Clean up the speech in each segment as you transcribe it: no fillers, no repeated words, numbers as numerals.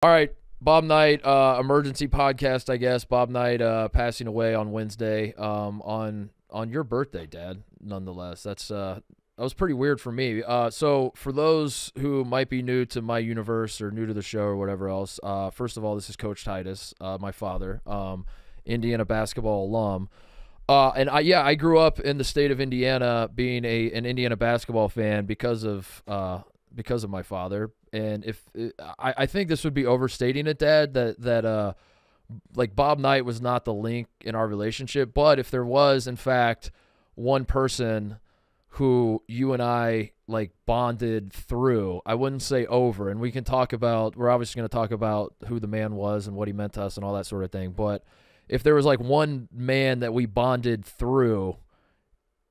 All right, Bob Knight, emergency podcast, I guess. Bob Knight passing away on Wednesday, on your birthday, Dad. Nonetheless, that was pretty weird for me. So for those who might be new to my universe or new to the show or whatever else, first of all, this is Coach Titus, my father, Indiana basketball alum. I grew up in the state of Indiana, being an Indiana basketball fan because of my father. And I think this would be overstating it, Dad, that like Bob Knight was not the link in our relationship, but if there was in fact one person who you and I like bonded through, I wouldn't say over, and we're obviously going to talk about who the man was and what he meant to us and all that sort of thing, but if there was like one man that we bonded through,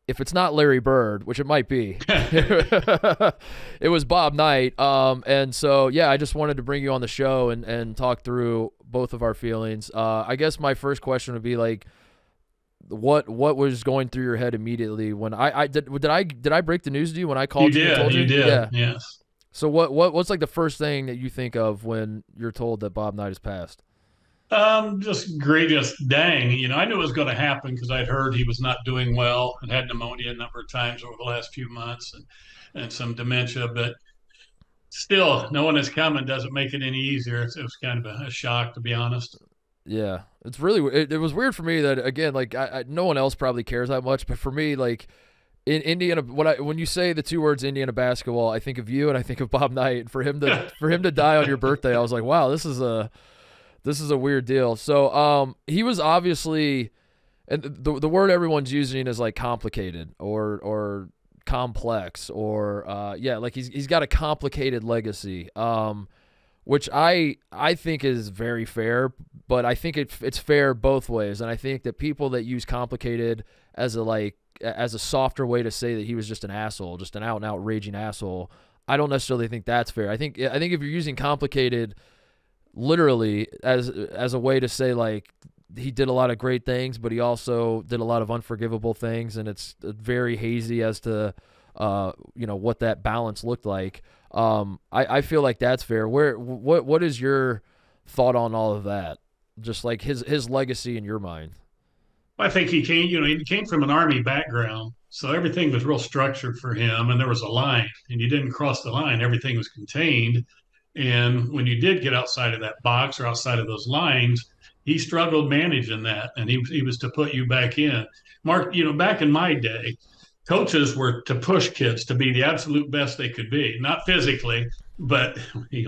if it's not Larry Bird, which it might be, it was Bob Knight. And so, yeah, I just wanted to bring you on the show and talk through both of our feelings. I guess my first question would be like, what was going through your head immediately when did I break the news to you when I called you and told you? You did, Yeah. yes. So what's like the first thing that you think of when you're told that Bob Knight has passed? Just great, just dang. I knew it was going to happen because I'd heard he was not doing well and had pneumonia a number of times over the last few months and some dementia. But still, knowing it's coming doesn't make it any easier. It was kind of a shock, to be honest. Yeah, it was weird for me that again, like no one else probably cares that much, but for me, like in Indiana, when you say the two words Indiana basketball, I think of you and I think of Bob Knight. For him to die on your birthday, I was like, wow, this is a weird deal. So he was obviously, and the word everyone's using is like complicated or complex or like he's got a complicated legacy. Which I think is very fair, but I think it's fair both ways, and I think that people that use complicated as a softer way to say that he was just an asshole, just an out and out raging asshole, I don't necessarily think that's fair. I think if you're using complicated literally as a way to say like he did a lot of great things, but he also did a lot of unforgivable things, and it's very hazy as to what that balance looked like. I feel like that's fair. What is your thought on all of that? Just like his legacy in your mind. I think he came from an army background, so everything was real structured for him, and there was a line, and you didn't cross the line. Everything was contained, and when you did get outside of that box or outside of those lines, he struggled managing that, and he was to put you back in. Mark, back in my day, coaches were to push kids to be the absolute best they could be, not physically, but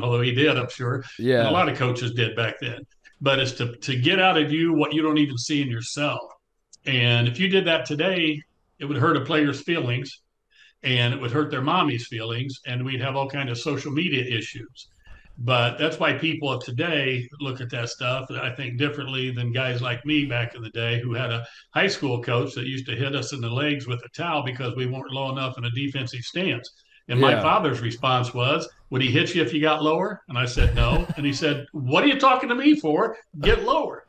although he did, I'm sure, and a Yeah. lot of coaches did back then. But it's to get out of you what you don't even see in yourself. And if you did that today, it would hurt a player's feelings and it would hurt their mommy's feelings, and we'd have all kind of social media issues. But that's why people of today look at that stuff, I think, differently than guys like me back in the day who had a high school coach that used to hit us in the legs with a towel because we weren't low enough in a defensive stance. And my Yeah. father's response was, would he hit you if you got lower? And I said, no. And he said, what are you talking to me for? Get lower.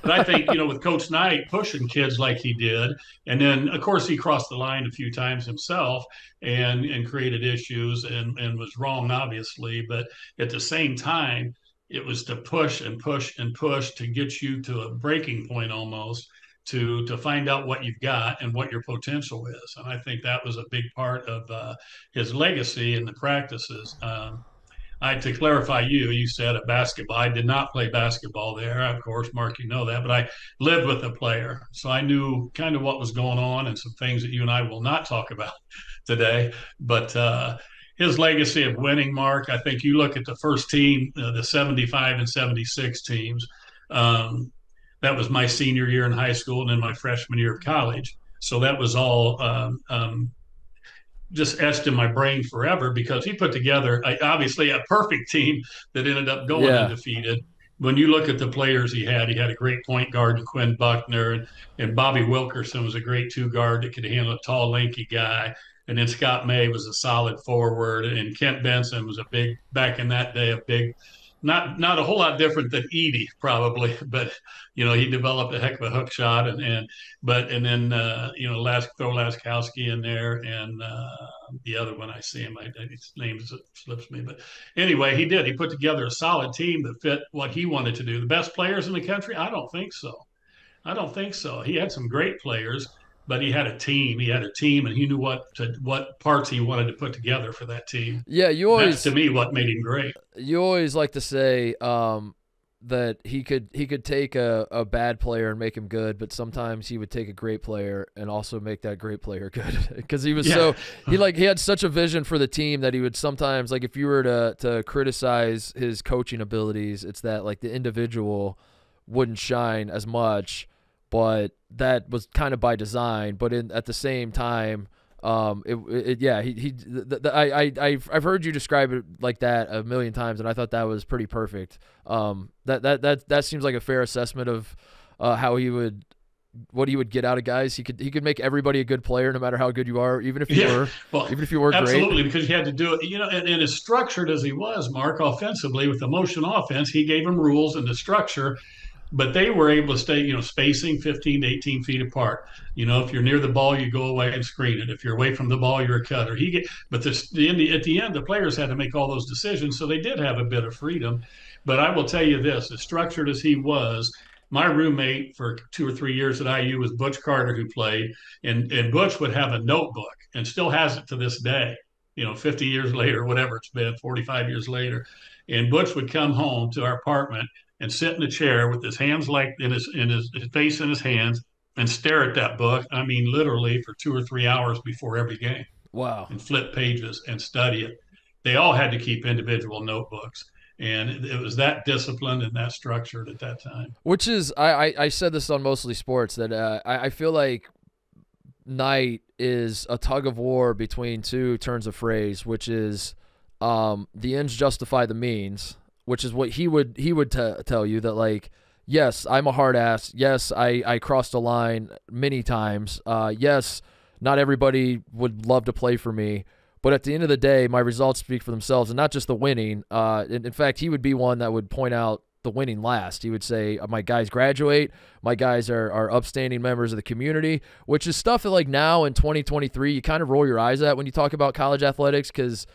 But I think, with Coach Knight pushing kids like he did, and then of course he crossed the line a few times himself and created issues and was wrong, obviously. But at the same time, it was to push and push and push to get you to a breaking point almost to find out what you've got and what your potential is. And I think that was a big part of his legacy in the practices. To clarify, you said at basketball. I did not play basketball there. Of course, Mark, you know that, but I lived with a player. So I knew kind of what was going on and some things that you and I will not talk about today. But his legacy of winning, Mark, I think you look at the first team, the 75 and 76 teams. Um, that was my senior year in high school and then my freshman year of college. So that was all just etched in my brain forever because he put together obviously a perfect team that ended up going Yeah. undefeated. When you look at the players he had a great point guard in Quinn Buckner, and Bobby Wilkerson was a great two guard that could handle a tall, lanky guy. And then Scott May was a solid forward, and Kent Benson was back in that day, a big not a whole lot different than Edie probably, but he developed a heck of a hook shot and then throw Laskowski in there and the other one I see him, his name slips me, but anyway, he did. He put together a solid team that fit what he wanted to do. The best players in the country? I don't think so. I don't think so. He had some great players, but he had a team. He had a team, and he knew what parts he wanted to put together for that team. Yeah, That's to me what made him great. You always like to say that he could take a bad player and make him good, but sometimes he would take a great player and also make that great player good because he was he had such a vision for the team that he would sometimes, like, if you were to criticize his coaching abilities, it's that like the individual wouldn't shine as much, but that was kind of by design. But at the same time, I've heard you describe it like that a million times, and I thought that was pretty perfect. That seems like a fair assessment of what he would get out of guys. He could make everybody a good player, no matter how good you are, even if you were absolutely, great. because you had to do it. And as structured as he was, Mark, offensively with the motion offense, he gave them rules and the structure. But they were able to stay, spacing 15 to 18 feet apart. If you're near the ball, you go away and screen it. If you're away from the ball, you're a cutter. At the end, the players had to make all those decisions, so they did have a bit of freedom. But I will tell you this: as structured as he was, my roommate for 2 or 3 years at IU was Butch Carter, who played, and Butch would have a notebook and still has it to this day. 50 years later, whatever it's been, 45 years later, and Butch would come home to our apartment and sit in a chair with his hands like his face in his hands and stare at that book. I mean, literally for 2 or 3 hours before every game. Wow. And flip pages and study it. They all had to keep individual notebooks. And it was that disciplined and that structured at that time. Which is, I said this on Mostly Sports, that I feel like Knight is a tug of war between two turns of phrase, which is the ends justify the means, which is what he would tell you, that, like, yes, I'm a hard ass. Yes, I crossed a line many times. Yes, not everybody would love to play for me. But at the end of the day, my results speak for themselves, and not just the winning. In fact, he would be one that would point out the winning last. He would say, my guys graduate. My guys are upstanding members of the community, which is stuff that, like, now in 2023, you kind of roll your eyes at when you talk about college athletics, because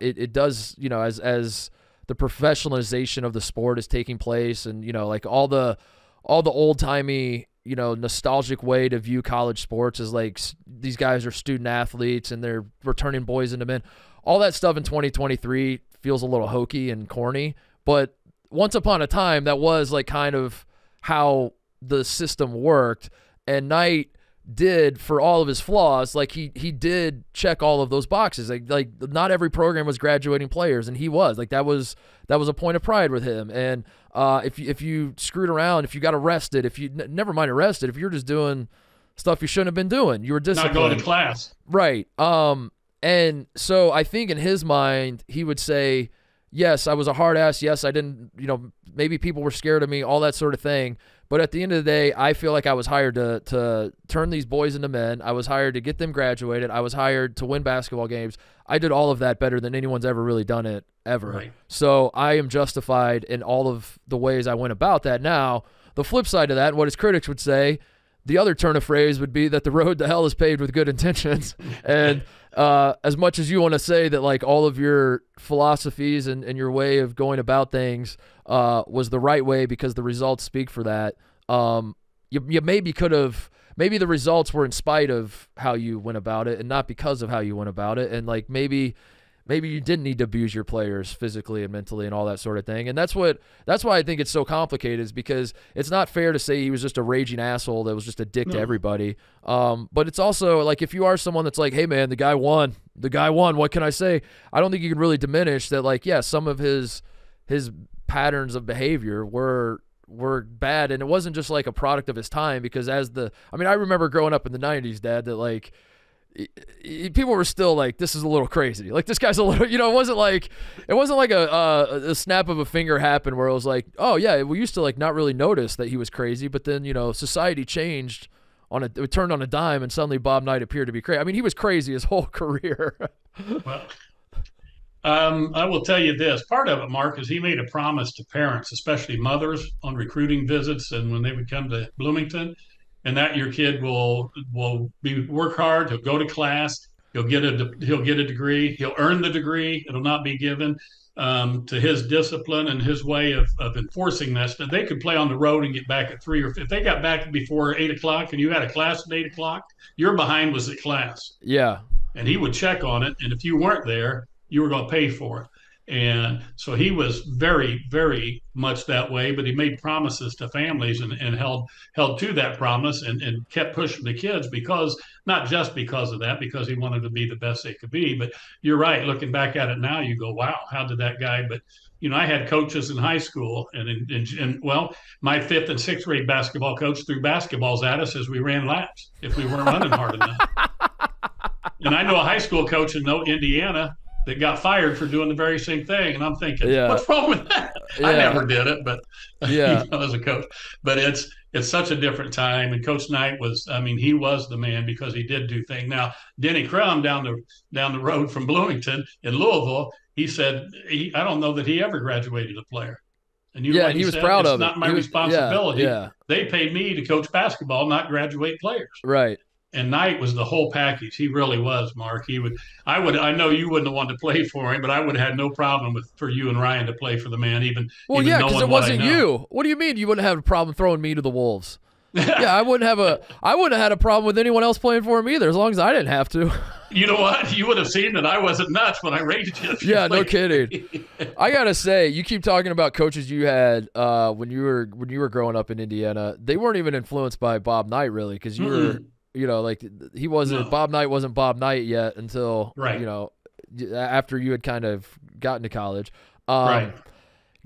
it does, as the professionalization of the sport is taking place, and like all the old-timey, nostalgic way to view college sports is like these guys are student athletes and they're returning boys into men. All that stuff in 2023 feels a little hokey and corny, but once upon a time that was like kind of how the system worked, and Knight did, for all of his flaws, like he did check all of those boxes. Like not every program was graduating players, and he was like, that was a point of pride with him. And if you screwed around, if you got arrested, if you never mind arrested, if you're just doing stuff you shouldn't have been doing, you were disciplined. Not going to class, right? And so I think in his mind he would say, yes, I was a hard ass. Yes, I didn't. Maybe people were scared of me, all that sort of thing. But at the end of the day, I feel like I was hired to turn these boys into men. I was hired to get them graduated. I was hired to win basketball games. I did all of that better than anyone's ever really done it, ever. Right. So I am justified in all of the ways I went about that. Now, the flip side of that, and what his critics would say, the other turn of phrase would be that the road to hell is paved with good intentions. And as much as you want to say that, like, all of your philosophies and your way of going about things was the right way because the results speak for that, you maybe could have, maybe the results were in spite of how you went about it and not because of how you went about it. And like maybe you didn't need to abuse your players physically and mentally and all that sort of thing. And that's why I think it's so complicated, is because it's not fair to say he was just a raging asshole that was just a dick to everybody. But it's also like, if you are someone that's like, hey man, the guy won, what can I say? I don't think you can really diminish that. Like, yeah, some of his patterns of behavior were bad, and it wasn't just like a product of his time, because I remember growing up in the 90s, Dad, that like people were still like, this is a little crazy. Like, this guy's a little, it wasn't like a snap of a finger happened where it was like, oh yeah, we used to like not really notice that he was crazy, but then, society changed it turned on a dime, and suddenly Bob Knight appeared to be crazy. I mean, he was crazy his whole career. Well, I will tell you this. Part of it, Mark, is he made a promise to parents, especially mothers, on recruiting visits and when they would come to Bloomington, and that your kid will be work hard. He'll go to class. He'll get a degree. He'll earn the degree. It'll not be given to his discipline and his way of enforcing this. That they could play on the road and get back at 3, or if they got back before 8 o'clock and you had a class at 8 o'clock, your behind was at class. Yeah. And he would check on it. And if you weren't there, you were going to pay for it. And so he was very, very much that way, but he made promises to families and held to that promise and kept pushing the kids because not just because of that, because he wanted to be the best they could be. But you're right. Looking back at it now, you go, wow, how did that guy? But I had coaches in high school, and well, my 5th and 6th grade basketball coach threw basketballs at us as we ran laps if we weren't running hard enough. And I know a high school coach in Indiana that got fired for doing the very same thing. And I'm thinking, what's wrong with that? Yeah. I never did it, but as a coach. But it's such a different time. And Coach Knight he was the man because he did do things. Now, Denny Crum down the road from Bloomington in Louisville, he said, I don't know that he ever graduated a player. And he was proud of it. It's not my responsibility. Yeah. They paid me to coach basketball, not graduate players. Right. And Knight was the whole package. He really was, Mark. I know you wouldn't have wanted to play for him, but I would have had no problem for you and Ryan to play for the man, because it wasn't you. What do you mean you wouldn't have a problem throwing me to the wolves? Yeah, I wouldn't have had a problem with anyone else playing for him either, as long as I didn't have to. You know what? You would have seen that I wasn't nuts when I rated you. Yeah, no kidding. I gotta say, you keep talking about coaches you had when you were growing up in Indiana. They weren't even influenced by Bob Knight, really, because you were. He wasn't. No. Bob Knight wasn't Bob Knight yet until after you had kind of gotten to college. Right.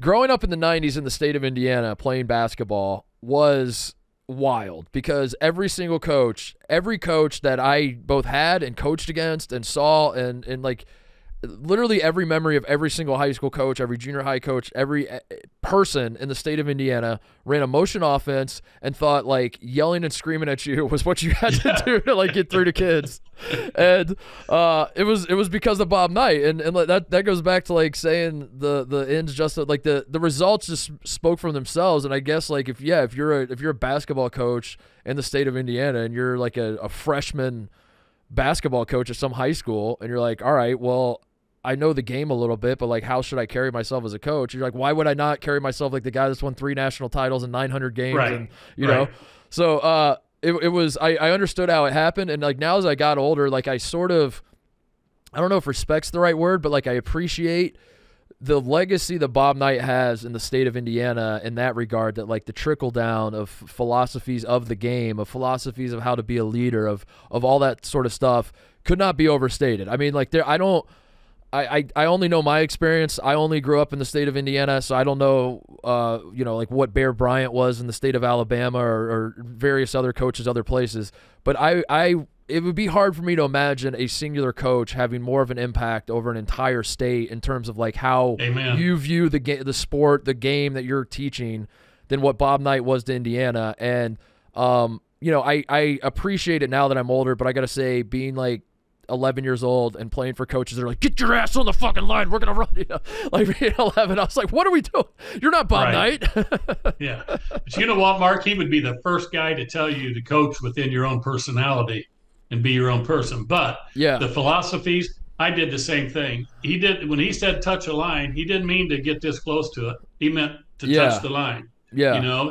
Growing up in the 90s in the state of Indiana playing basketball was wild because every coach that I both had and coached against and saw and like literally every memory of every single high school coach, every junior high coach, every person in the state of Indiana ran a motion offense and thought like yelling and screaming at you was what you had to do to like get through to kids. And it was because of Bob Knight. And that goes back to like saying the ends just like the results just spoke for themselves. And I guess like if you're a basketball coach in the state of Indiana and you're like a freshman basketball coach at some high school and you're like, all right, well, I know the game a little bit, but like, how should I carry myself as a coach? You're like, why would I not carry myself like the guy that's won 3 national titles in 900 games? Right. And know, so it was. I understood how it happened, and like now as I got older, like I don't know if respect's the right word, but like I appreciate the legacy that Bob Knight has in the state of Indiana in that regard. That like the trickle down of philosophies of the game, of philosophies of how to be a leader, of all that sort of stuff could not be overstated. I mean, like I only know my experience. I only grew up in the state of Indiana, so I don't know, like what Bear Bryant was in the state of Alabama or various other coaches other places. But it would be hard for me to imagine a singular coach having more of an impact over an entire state in terms of like how you view the sport, the game that you're teaching, than what Bob Knight was to Indiana. And I appreciate it now that I'm older, but I got to say, being like 11 years old and playing for coaches that are like, get your ass on the fucking line, we're gonna run, like being 11, I was like, what are we doing? You're not Bob Knight. Yeah, but you know what, Mark, he would be the first guy to tell you to coach within your own personality and be your own person. But the philosophies, I did the same thing. He did, when he said touch a line, he didn't mean to get this close to it. He meant to touch the line.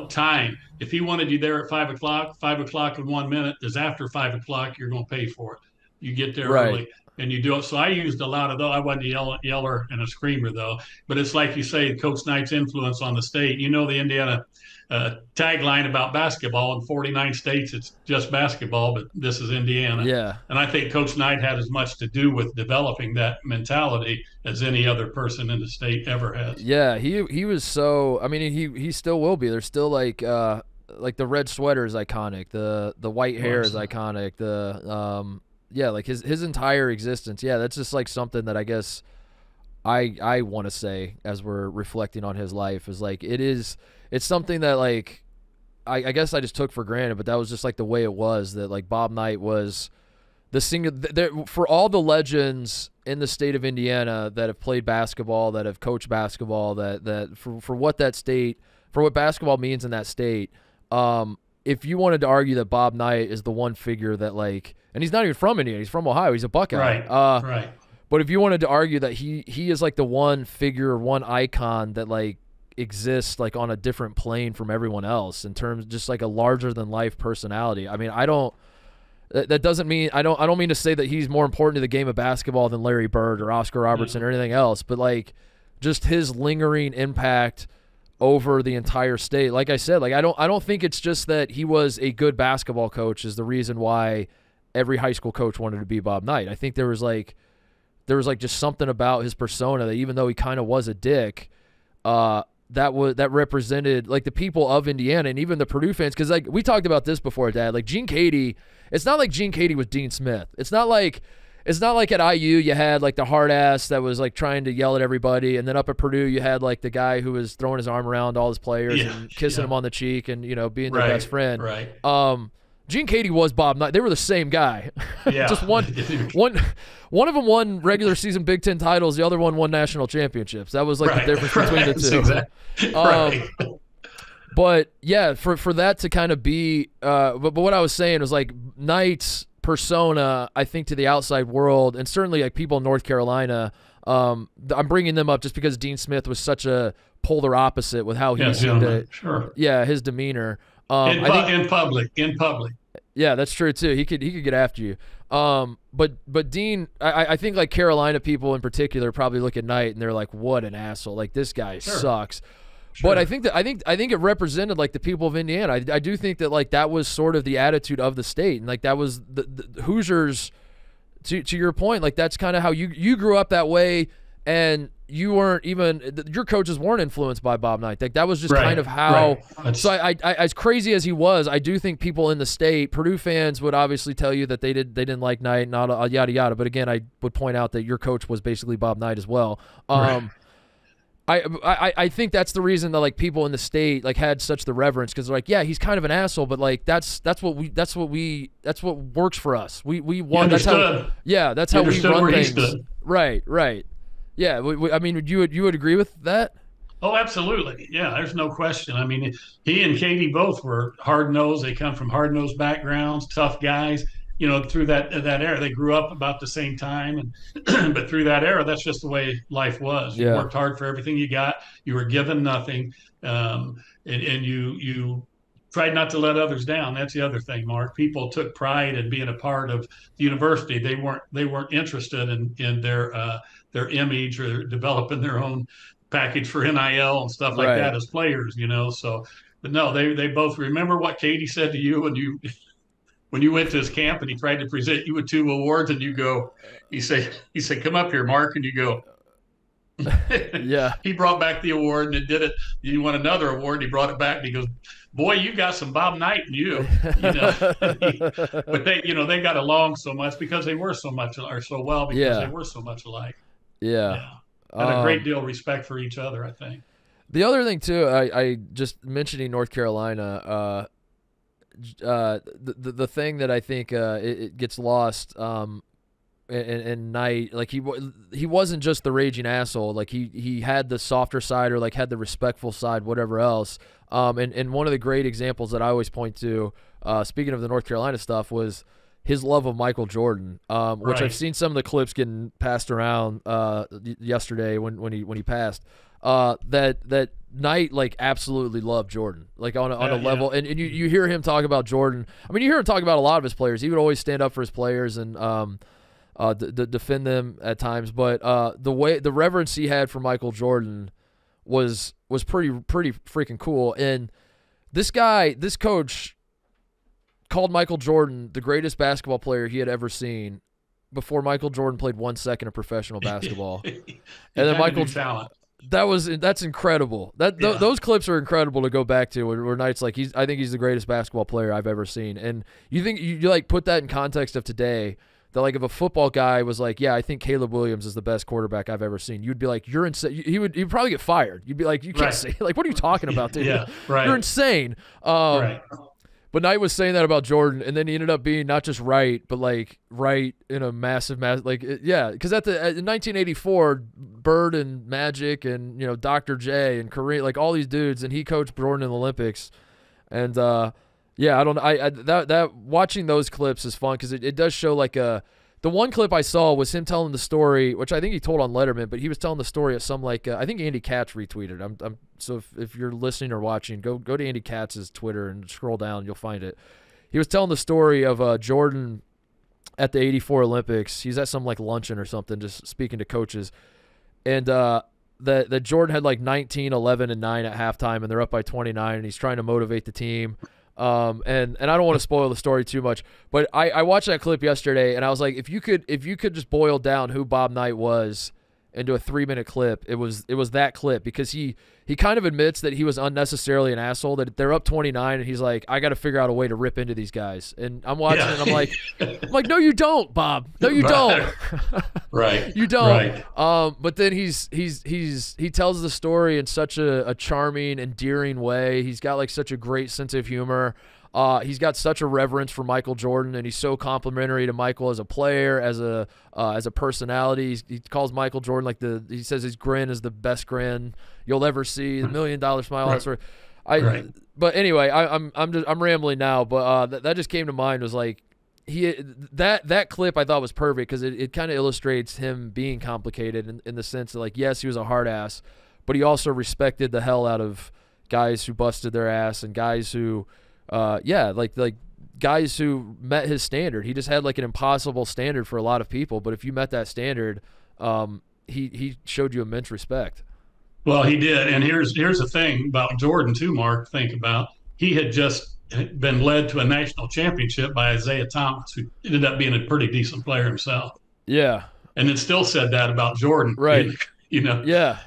Time. If he wanted you there at 5 o'clock in 1 minute is after 5 o'clock, you're going to pay for it. You get there early and you do it. So I used a lot of those. I wasn't a yeller and a screamer though, but it's like you say, Coach Knight's influence on the state. The Indiana tagline about basketball in 49 states, it's just basketball, but this is Indiana. Yeah. And I think Coach Knight had as much to do with developing that mentality as any other person in the state ever has. Yeah, he was so. I mean, he still will be. There's still like the red sweater is iconic. The white hair is iconic. Like his entire existence. Yeah, that's just like something that I guess I want to say as we're reflecting on his life is like it's something that like I guess I just took for granted, but that was just like the way it was, that like Bob Knight was for all the legends in the state of Indiana that have played basketball, that have coached basketball, that for what that state, for what basketball means in that state, if you wanted to argue that Bob Knight is the one figure that, like, and he's not even from Indiana, he's from Ohio, he's a Buckeye. Right. But if you wanted to argue that he is like the one figure, one icon that like exists like on a different plane from everyone else in terms of just like a larger than life personality. I mean, that doesn't mean I don't mean to say that he's more important to the game of basketball than Larry Bird or Oscar Robertson or anything else, but like just his lingering impact over the entire state. Like I said, like I don't think it's just that he was a good basketball coach is the reason why every high school coach wanted to be Bob Knight. I think there was just something about his persona that even though he kind of was a dick, that represented like the people of Indiana and even the Purdue fans. Because like we talked about this before, Dad. Like Gene Cady, it's not like Gene Cady was Dean Smith. It's not like at IU you had like the hard ass that was like trying to yell at everybody, and then up at Purdue you had like the guy who was throwing his arm around all his players and kissing them on the cheek and being their best friend. Right. Gene Cady was Bob Knight. They were the same guy. Yeah. Just one of them won regular season Big Ten titles. The other one won national championships. That was like the difference between the two. Exactly. Right. But yeah, for that to kind of be, but what I was saying was like Knight's persona, I think to the outside world and certainly like people in North Carolina, I'm bringing them up just because Dean Smith was such a polar opposite with how he seemed to, his demeanor. In public. Yeah, that's true too. He could get after you. But Dean, I think like Carolina people in particular probably look at Knight and they're like, what an asshole! Like this guy sucks. Sure. But I think it represented like the people of Indiana. I do think that like that was sort of the attitude of the state, and like that was the Hoosiers. To your point, like that's kind of how you grew up that way, and you weren't even your coaches weren't influenced by Bob Knight. Like that was just kind of how. Right. So I as crazy as he was, I do think people in the state, Purdue fans would obviously tell you that they didn't like Knight, not yada yada. But again, I would point out that your coach was basically Bob Knight as well. Right. I think that's the reason that like people in the state like had such the reverence because they're like, yeah, he's kind of an asshole, but like that's what works for us. We want that's how we run things. Right. Yeah, I mean, you would agree with that? Oh, absolutely. Yeah, there's no question. I mean, he and Katie both were hard-nosed. They come from hard-nosed backgrounds, tough guys. Through that era, they grew up about the same time, and but through that era, that's just the way life was. You worked hard for everything you got. You were given nothing, and you tried not to let others down. That's the other thing, Mark. People took pride in being a part of the university. They weren't interested in their image or developing their own package for NIL and stuff like that as players. So, but no, they both remember what Katie said to you when you went to his camp and he tried to present you with 2 awards and he said, come up here, Mark. And you go, yeah. He brought back the award and it did it. You want another award. He brought it back and he goes, boy, you got some Bob Knight in you. But they got along so much because they were so much or so well because they were so much alike. Yeah. Had a great deal of respect for each other, I think. The other thing too, I just mentioning North Carolina, the thing that I think it gets lost and Knight, like he wasn't just the raging asshole, like he had the softer side or like had the respectful side, whatever else. And one of the great examples that I always point to, speaking of the North Carolina stuff, was his love of Michael Jordan, which I've seen some of the clips getting passed around yesterday when he passed. That Knight like absolutely loved Jordan, like on a level, and you hear him talk about Jordan. I mean, you hear him talk about a lot of his players. He would always stand up for his players and defend them at times. But the reverence he had for Michael Jordan was pretty freaking cool. And this coach called Michael Jordan the greatest basketball player he had ever seen before Michael Jordan played 1 second of professional basketball. And then Michael talent. That's incredible. Those clips are incredible to go back to where Knight's like I think he's the greatest basketball player I've ever seen. And you think you like put that in context of today, that like if a football guy was like, yeah, I think Caleb Williams is the best quarterback I've ever seen, you'd be like, you're insane. He'd probably get fired. You'd be like, you can't say, like, what are you talking about, dude? Yeah, right. You're insane. But Knight was saying that about Jordan, and then he ended up being not just right, but like right in a massive, yeah. Because in 1984, Bird and Magic and Dr. J and Kareem, like all these dudes, and he coached Jordan in the Olympics, and yeah, I don't. That watching those clips is fun because it does show like a. The one clip I saw was him telling the story, which I think he told on Letterman, but he was telling the story at some I think Andy Katz retweeted. So if you're listening or watching, go to Andy Katz's Twitter and scroll down, you'll find it. He was telling the story of Jordan at the '84 Olympics. He's at some luncheon or something, just speaking to coaches, and that Jordan had 19, 11, and 9 at halftime, and they're up by 29, and he's trying to motivate the team. And I don't want to spoil the story too much, but I watched that clip yesterday, and I was like, if you could just boil down who Bob Knight was into a 3-minute clip, it was that clip, because he kind of admits that he was unnecessarily an asshole, that they're up 29, and he's like, I got to figure out a way to rip into these guys. And I'm watching it, and I'm like, no, you don't, Bob. No, you don't. Right. You don't. Right. But then he tells the story in such a charming, endearing way. He's got such a great sense of humor. He's got such a reverence for Michael Jordan, and he's so complimentary to Michael as a player, as a personality. He calls Michael Jordan he says his grin is the best grin you'll ever see, the $1 million smile. Right. That sort of. But anyway, I'm rambling now. But that just came to mind, was that clip I thought was perfect, because it kind of illustrates him being complicated in the sense that yes, he was a hard ass, but he also respected the hell out of guys who busted their ass and guys who. Guys who met his standard. He just had an impossible standard for a lot of people, but if you met that standard, he showed you immense respect. Well, he did, and here's the thing about Jordan too, Mark. Think about, he had just been led to a national championship by Isaiah Thomas, who ended up being a pretty decent player himself. Yeah, and it still said that about Jordan, right? Yeah,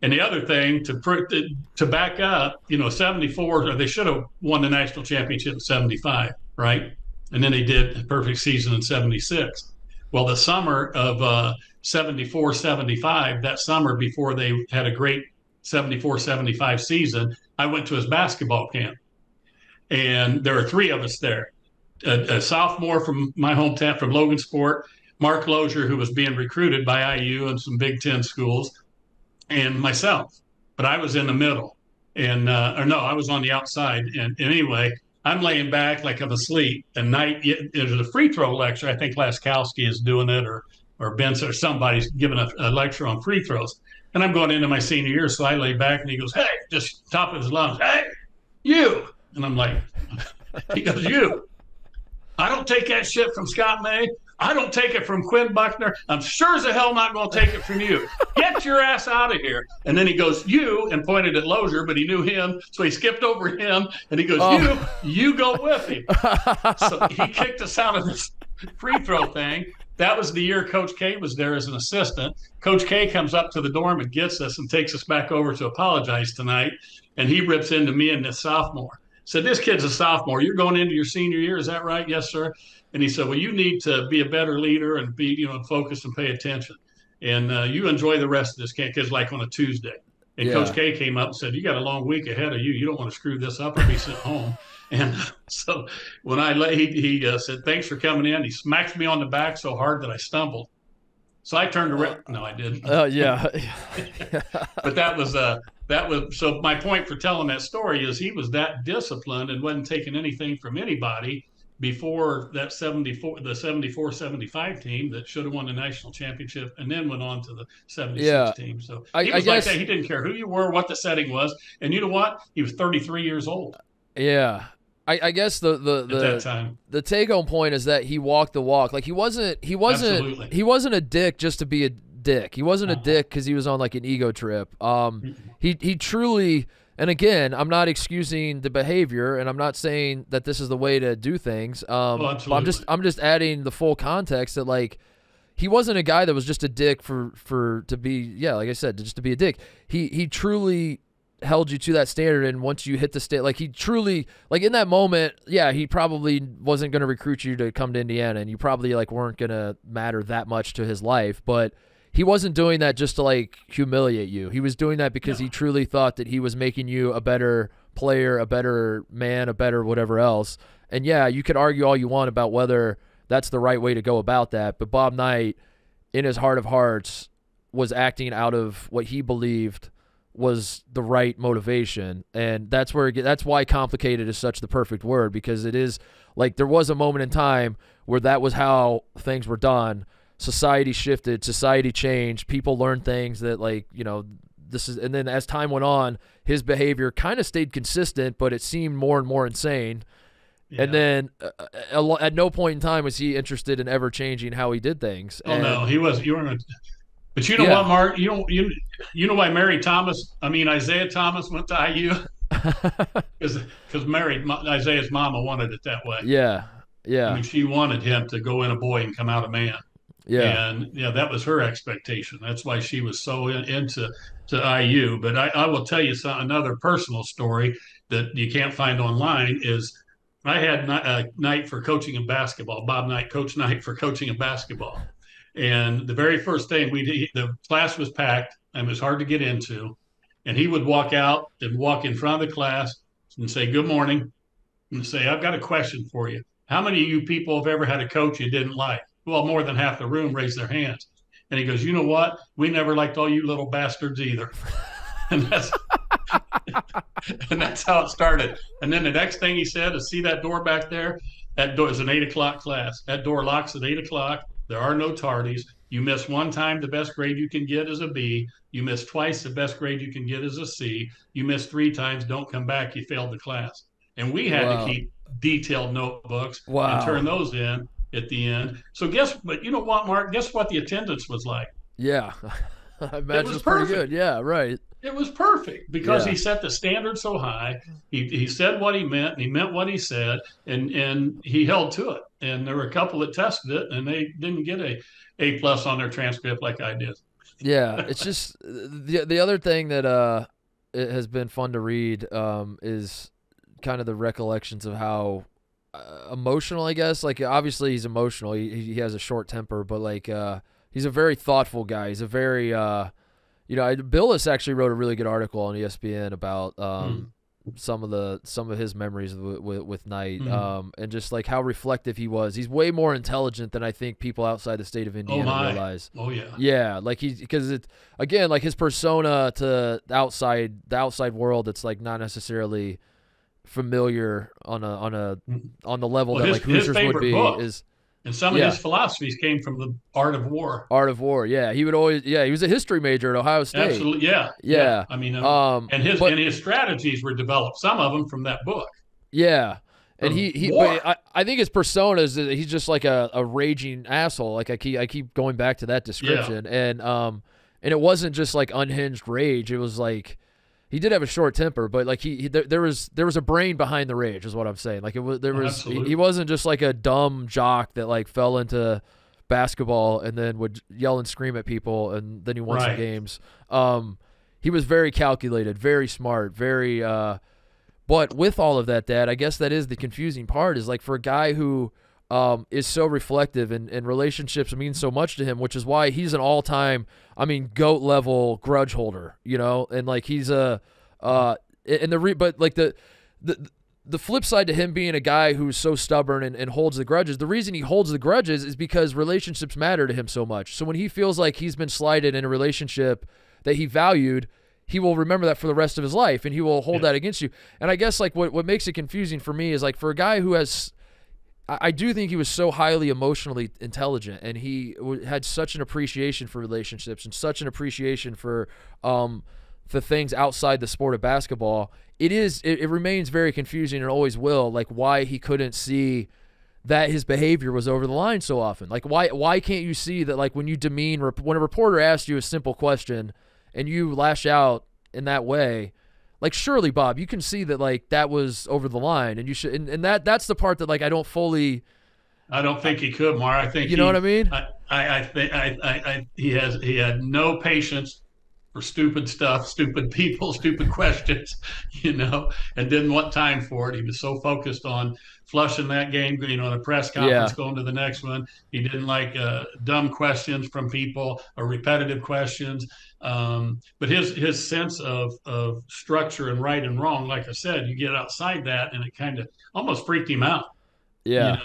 and the other thing to back up, 74, or they should have won the national championship in 75, right? And then they did a perfect season in 76. Well, the summer of 74, 75, that summer before they had a great 74, 75 season, I went to his basketball camp. And there were 3 of us there. A sophomore from my hometown, from Logansport, Mark Lozier, who was being recruited by IU and some Big Ten schools, and myself, but I was in the middle, and I was on the outside. And anyway, I'm laying back like I'm asleep. And there's a free throw lecture. I think Laskowski is doing it, or Benson, or somebody's giving a lecture on free throws. And I'm going into my senior year, so I lay back, and he goes, "Hey," just top of his lungs, "Hey, you!" And I'm like, he goes, "You? I don't take that shit from Scott May. I don't take it from Quinn Buckner. I'm sure as the hell not going to take it from you. Get your ass out of here." And then he goes, "You," and pointed at Lozier, but he knew him, so he skipped over him, and he goes, you go with him." So he kicked us out of this free throw thing. That was the year Coach K was there as an assistant. Coach K comes up to the dorm and gets us and takes us back over to apologize tonight, and he rips into me and this sophomore. Said, "This kid's a sophomore. You're going into your senior year. Is that right?" "Yes, sir." And he said, "Well, you need to be a better leader and be, focused and pay attention. And you enjoy the rest of this camp," because on a Tuesday. And yeah. Coach K came up and said, "You got a long week ahead of you. You don't want to screw this up or be sent home." And so when he said, "Thanks for coming in," he smacked me on the back so hard that I stumbled. So I turned around. No, I didn't. Yeah. But that was so my point for telling that story is he was that disciplined and wasn't taking anything from anybody before that 74-75 team that should have won the national championship and then went on to the 76 team. So he was like that. He didn't care who you were, what the setting was. And you know what? He was 33 years old. Yeah. I guess at that time, the take-home point is that he walked the walk. He wasn't a dick just to be a dick. He wasn't a dick because he was on an ego trip. He truly, and again, I'm not excusing the behavior, and I'm not saying that this is the way to do things. But I'm just adding the full context that he wasn't a guy that was just a dick to be, like I said, just to be a dick. He truly held you to that standard, and once you hit the state, he truly, in that moment, he probably wasn't going to recruit you to come to Indiana, and you probably weren't going to matter that much to his life, but he wasn't doing that just to like humiliate you. He was doing that because he truly thought that he was making you a better player, a better man, a better whatever else. And yeah, you could argue all you want about whether that's the right way to go about that, but Bob Knight, in his heart of hearts, was acting out of what he believed was the right motivation. And that's why complicated is such the perfect word, because it is like there was a moment in time where that was how things were done. Society shifted, society changed, people learned things that like, and then as time went on, his behavior kind of stayed consistent, but it seemed more and more insane. Yeah. And then at no point in time was he interested in ever changing how he did things. Oh, no, he was. But you know what, Mark? You know why Isaiah Thomas went to IU? Because Isaiah's mama wanted it that way. Yeah, yeah. I mean, she wanted him to go in a boy and come out a man. Yeah. And that was her expectation. That's why she was so into IU. But I will tell you another personal story that you can't find online is I had a night for coaching in basketball. Bob Knight, Coach Knight for coaching in basketball. And the very first day the class was packed and it was hard to get into. And he would walk out and walk in front of the class and say, "Good morning," and say, "I've got a question for you. How many of you people have ever had a coach you didn't like?" Well, more than half the room raised their hands. And he goes, "You know what? We never liked all you little bastards either." And that's how it started. And then the next thing he said is, "See that door back there? That door is an 8 o'clock class. That door locks at 8 o'clock. There are no tardies. You miss one time, the best grade you can get is a B. You miss twice, the best grade you can get is a C. You miss 3 times, don't come back. You failed the class." And we had to keep detailed notebooks and turn those in at the end. But you know what, Mark? Guess what the attendance was like? Yeah. I imagine it was pretty good. Yeah, right. It was perfect because he set the standard so high. He said what he meant, and he meant what he said, and he held to it. And there were a couple that tested it, and they didn't get A+ on their transcript like I did. Yeah, it's just the other thing that it has been fun to read is kind of the recollections of how emotional, I guess. Like, obviously he's emotional. He has a short temper, but like he's a very thoughtful guy. He's a very Billis actually wrote a really good article on ESPN about some of his memories with Knight, and just like how reflective he was. He's way more intelligent than I think people outside the state of Indiana realize. Oh yeah. Yeah, like because it again, like his persona to the outside world, it's like not necessarily familiar on the level that like Hoosiers would be is. And some of his philosophies came from the Art of War. Art of War, yeah. He was a history major at Ohio State. Absolutely, yeah. I mean, and his strategies were developed. Some of them from that book. Yeah, and but I think his persona is he's just like a raging asshole. Like I keep going back to that description, and it wasn't just like unhinged rage. It was like. He did have a short temper, but like there was a brain behind the rage, is what I'm saying. Like he wasn't just like a dumb jock that like fell into basketball and then would yell and scream at people and then he won some games. He was very calculated, very smart, very. But with all of that, Dad, I guess that is the confusing part. Is like for a guy who is so reflective and relationships mean so much to him, which is why he's an all-time, GOAT level grudge holder, and like he's but like the flip side to him being a guy who's so stubborn and holds the grudges, the reason he holds the grudges is because relationships matter to him so much. So when he feels like he's been slighted in a relationship that he valued, he will remember that for the rest of his life and he will hold that against you. And I guess like what makes it confusing for me is like for a guy who has, I do think he was so highly emotionally intelligent, and he had such an appreciation for relationships and such an appreciation for the things outside the sport of basketball. It remains very confusing and always will, like why he couldn't see that his behavior was over the line so often. Like why can't you see that like when you demean when a reporter asks you a simple question and you lash out in that way? Like surely, Bob, you can see that like that was over the line, and you should. And that's the part that like I don't think he could, Mar. I think know what I mean. I think he had no patience for stupid stuff, stupid people, stupid questions, and didn't want time for it. He was so focused on flushing that game, in a press conference, Yeah. going to the next one. He didn't like dumb questions from people or repetitive questions. But his sense of structure and right and wrong, like I said, you get outside that and it kind of almost freaked him out, Yeah.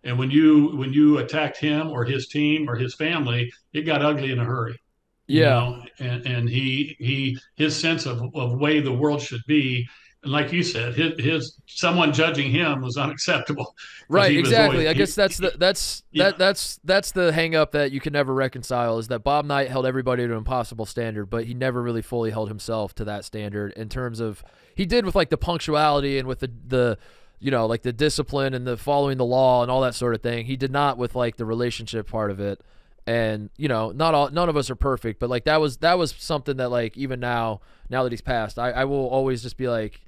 And when you attacked him or his team or his family, it got ugly in a hurry. Yeah. And his sense of way the world should be, and like you said, his someone judging him was unacceptable. Right, He was exactly. always, I guess that's yeah, the hang up that you can never reconcile, is that Bob Knight held everybody to an impossible standard, but he never really fully held himself to that standard in terms of, he did with like the punctuality and with the like the discipline and the following the law and all that sort of thing. He did not with like the relationship part of it. And none of us are perfect, but like that was something that, like, even now that he's passed, I will always just be like,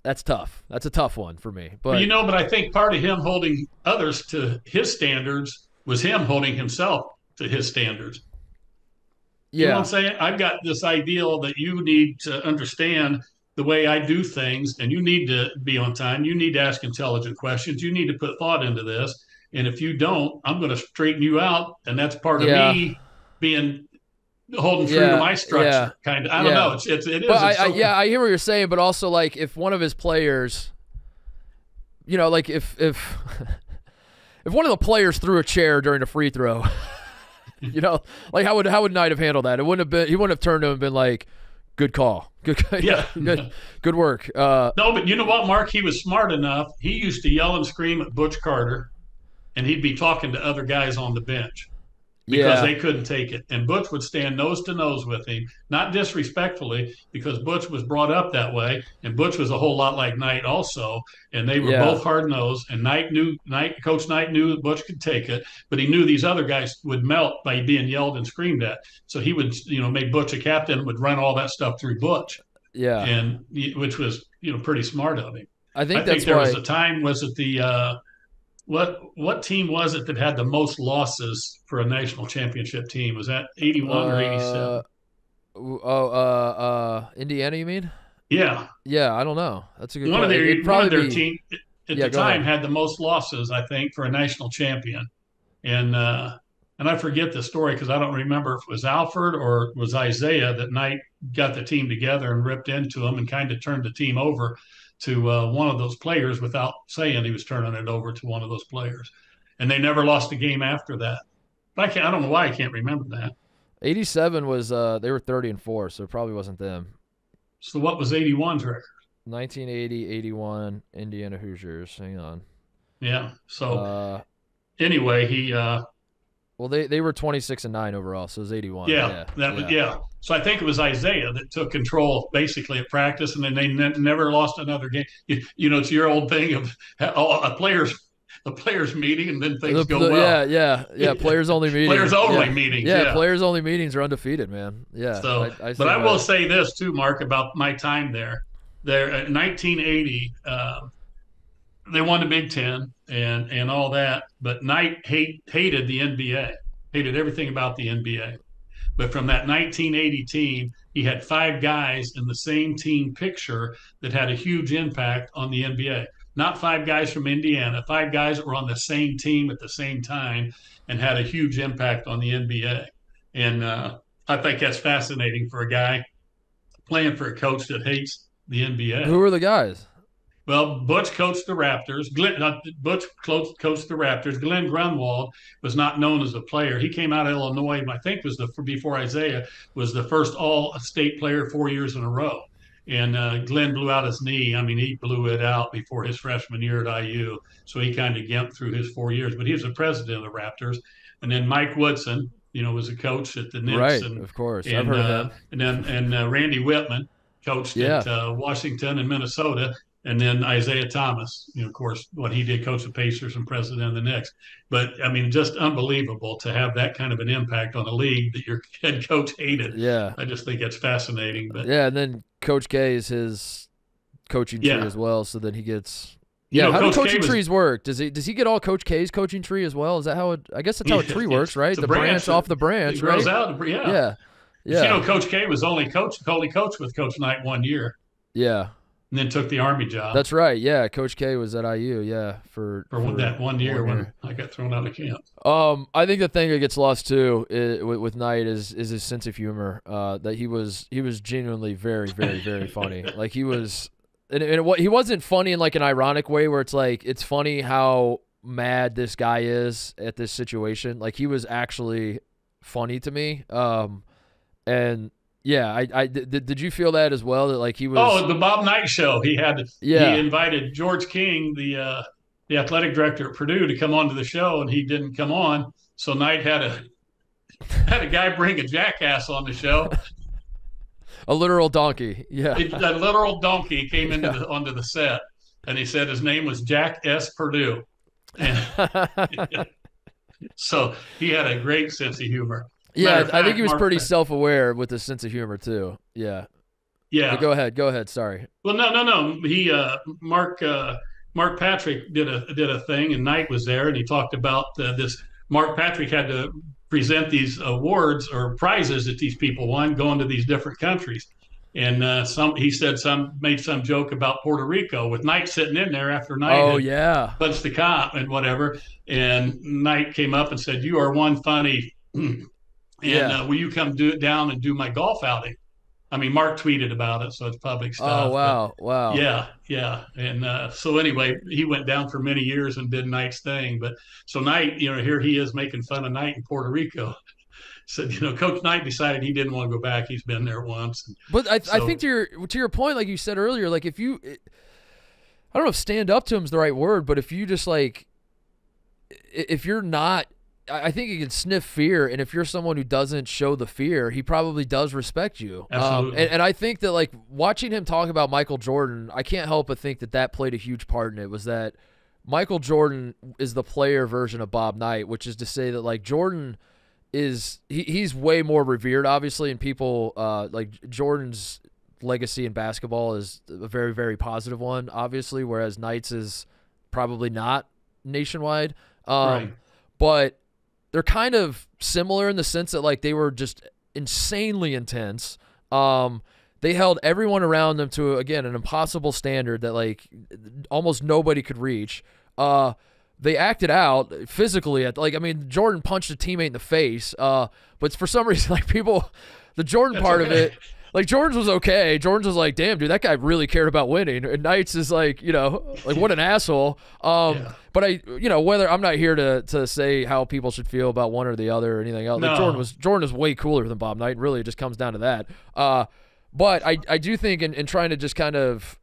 that's tough. That's a tough one for me. But but I think part of him holding others to his standards was him holding himself to his standards. You know what yeah, I'm saying? I've got this ideal that you need to understand the way I do things, and you need to be on time. You need to ask intelligent questions. You need to put thought into this. And if you don't, I'm going to straighten you out. And that's part of yeah, me being holding true to yeah, my structure. Kind of. I don't yeah. know. It is. But So, I hear what you're saying, but also, like, if one of his players, like if if one of the players threw a chair during a free throw, like how would Knight have handled that? He wouldn't have turned to him and been like, good call. Yeah. Good work. No, but you know what, Mark? He was smart enough. He used to yell and scream at Butch Carter, and he'd be talking to other guys on the bench because they couldn't take it. And Butch would stand nose to nose with him, not disrespectfully, because Butch was brought up that way, and Butch was a whole lot like Knight also, and they were both hard nosed. And Coach Knight knew that Butch could take it, but he knew these other guys would melt by being yelled and screamed at. So he would, make Butch a captain, would run all that stuff through Butch. Yeah. And which was, pretty smart of him. I think there was a time, was it the what team was it that had the most losses for a national championship team? Was that 81 or 87? Indiana, you mean? Yeah. Yeah, I don't know. That's a good one question. One of their team at the time ahead. had the most losses, I think, for a national champion. And I forget the story because I don't remember if it was Alfred or it was Isaiah that Knight got the team together and ripped into them and kind of turned the team over to one of those players without saying he was turning it over to one of those players. And they never lost a game after that. But I don't know why I can't remember that. 87 was they were 30-4, so it probably wasn't them. So what was 81's record? 1980-81 Indiana Hoosiers. Hang on. Yeah. So anyway, he well, they were 26-9 overall, so it was 81. Yeah. So I think it was Isaiah that took control basically at practice, and then they never lost another game. It's your old thing of a players meeting, and then things go well. Yeah. Players only meetings. Players only meetings. Yeah. Players only meetings are undefeated, man. Yeah. So, but I will say this too, Mark, about my time there. There in 1980. They won the Big Ten and all that, but Knight hated the NBA, hated everything about the NBA. But from that 1980 team, he had 5 guys in the same team picture that had a huge impact on the NBA. Not 5 guys from Indiana, 5 guys that were on the same team at the same time and had a huge impact on the NBA. And I think that's fascinating for a guy playing for a coach that hates the NBA. Who were the guys? Well, Butch coached the Raptors. Butch coached the Raptors. Glenn Grunwald was not known as a player. He came out of Illinois, I think was before Isaiah, was the first all-state player 4 years in a row. And Glenn blew out his knee. I mean, he blew it out before his freshman year at IU. So he kind of gimped through his 4 years. But he was the president of the Raptors. And then Mike Woodson, was a coach at the Knicks. Right, of course. I've heard of him. And Randy Whitman coached at Washington and Minnesota. And then Isaiah Thomas, of course, what he did, coach the Pacers and president of the Knicks. But, I mean, just unbelievable to have that kind of an impact on a league that your head coach hated. Yeah. I just think it's fascinating. But yeah, and then Coach K is his coaching tree as well, so that he gets – how do coaching trees work? Does he get all Coach K's coaching tree as well? Is that how it – I guess that's how a tree works, right? The branch off the branch, it right? grows out, Yeah. But, Yeah. Coach K was only coach with Coach Knight 1 year, Yeah. and then took the Army job That's right. Yeah. Coach K was at IU. Yeah. For that 1 year when year. I got thrown out of camp. I think the thing that gets lost too with Knight is his sense of humor. That he was genuinely very, very, very funny. Like he was, and he wasn't funny in like an ironic way where it's like it's funny how mad this guy is at this situation. Like he was actually funny to me. And yeah, did you feel that as well? That like he was. Oh, the Bob Knight show. He Yeah. invited George King, the athletic director at Purdue, to come on to the show, and he didn't come on. So Knight had a guy bring a jackass on the show. A literal donkey. Yeah. A literal donkey came onto the set, and he said his name was Jack S. Purdue. And so he had a great sense of humor. Yeah, I think he was pretty self-aware with his sense of humor too. Yeah. Yeah. But go ahead. Sorry. Well, no. He Mark Patrick did a thing, and Knight was there, and he talked about this. Mark Patrick had to present these awards or prizes that these people won going to these different countries, and he said made some joke about Puerto Rico with Knight sitting in there after Knight punched the cop and whatever, and Knight came up and said, "You are one funny." And will you come down and do my golf outing? I mean, Mark tweeted about it, so it's public stuff. Oh, wow. Wow. Yeah. And so anyway, he went down for many years and did Knight's thing. But so Knight, here he is making fun of Knight in Puerto Rico. Said, Coach Knight decided he didn't want to go back. He's been there once. But I think to your point, like you said earlier, like I don't know if stand up to him is the right word, but if you just like, if you're not, I think you can sniff fear, and if you're someone who doesn't show the fear, he probably does respect you. Absolutely. And I think that like watching him talk about Michael Jordan, I can't help but think that played a huge part in it. Was that Michael Jordan is the player version of Bob Knight, which is to say that like Jordan is he's way more revered, obviously, and people like Jordan's legacy in basketball is a very, very positive one, obviously, whereas Knight's is probably not nationwide. Right. But they're kind of similar in the sense that like they were just insanely intense. They held everyone around them to, again, an impossible standard that like almost nobody could reach. They acted out physically Jordan punched a teammate in the face. But for some reason, like the Jordan part of it, like Jordan's was okay. Jordan's was like, damn, dude, that guy really cared about winning. And Knight's is like, like what an asshole. But whether I'm not here to say how people should feel about one or the other or anything else. No. Like Jordan is way cooler than Bob Knight. Really, it just comes down to that. But I do think in trying to just kind of